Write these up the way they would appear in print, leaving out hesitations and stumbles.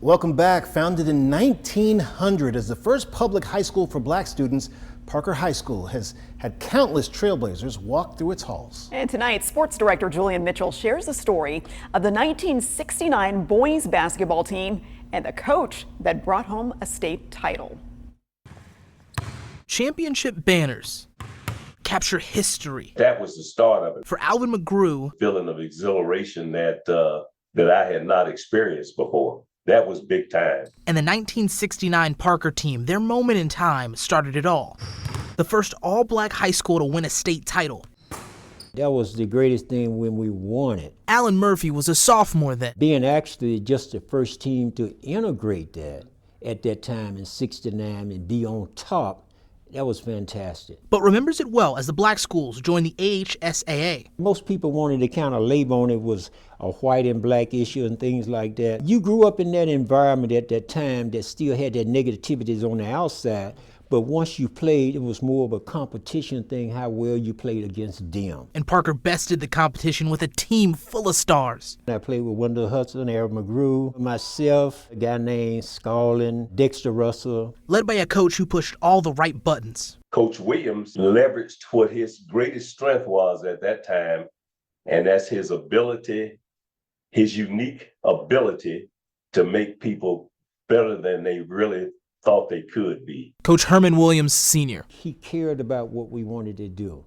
Welcome back. Founded in 1900 as the first public high school for black students, Parker High School has had countless trailblazers walk through its halls. And tonight, sports director Julian Mitchell shares the story of the 1969 boys basketball team and the coach that brought home a state title. Championship banners capture history. That was the start of it. For Alvin McGrew, Feeling of exhilaration that I had not experienced before. That was big time. And the 1969 Parker team, their moment in time started it all. The first all-black high school to win a state title. That was the greatest thing when we won it. Alan Murphy was a sophomore then. Being actually just the first team to integrate that at that time in '69 and be on top, that was fantastic. But remembers it well as the black schools joined the AHSAA. Most people wanted to kind of label on it was a white and black issue and things like that. You grew up in that environment at that time that still had that negativities on the outside, but once you played, it was more of a competition thing, how well you played against them. And Parker bested the competition with a team full of stars. I played with Wendell Hudson, Aaron McGrew, myself, a guy named Scarlin, Dexter Russell. Led by a coach who pushed all the right buttons. Coach Williams leveraged what his greatest strength was at that time, and that's his ability, his unique ability to make people better than they really thought they could be. Coach Herman Williams Sr. He cared about what we wanted to do,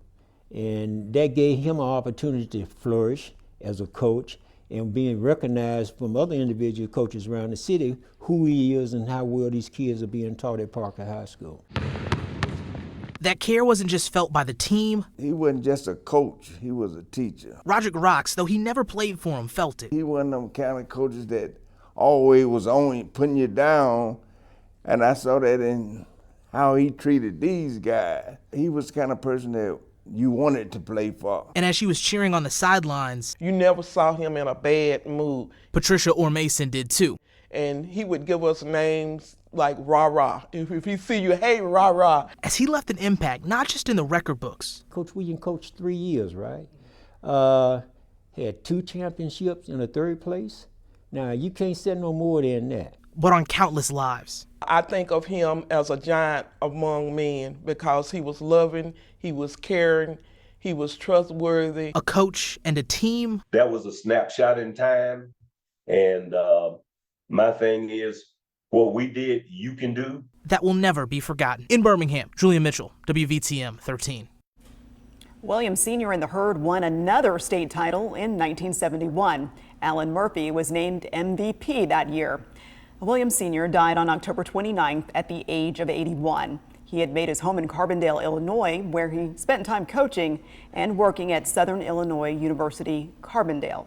and that gave him an opportunity to flourish as a coach and being recognized from other individual coaches around the city who he is and how well these kids are being taught at Parker High School. That care wasn't just felt by the team. He wasn't just a coach, he was a teacher. Roderick Rocks, though he never played for him, felt it. He wasn't them kind of coaches that always was on putting you down, and I saw that in how he treated these guys. He was the kind of person that you wanted to play for. And as she was cheering on the sidelines, you never saw him in a bad mood. Patricia Ormason did too. And he would give us names like Rah-Rah. If he see you, hey, Rah-Rah. As he left an impact, not just in the record books. Coach Williams coached 3 years, right? Had 2 championships and a 3rd place. Now, you can't say no more than that. But on countless lives. I think of him as a giant among men because he was loving, he was caring, he was trustworthy. A coach and a team. That was a snapshot in time, and my thing is, what we did, you can do. That will never be forgotten. In Birmingham, Julian Mitchell, WVTM 13. Williams Sr. and the Herd won another state title in 1971. Alan Murphy was named MVP that year. Williams Sr. died on October 29th at the age of 81. He had made his home in Carbondale, Illinois, where he spent time coaching and working at Southern Illinois University, Carbondale.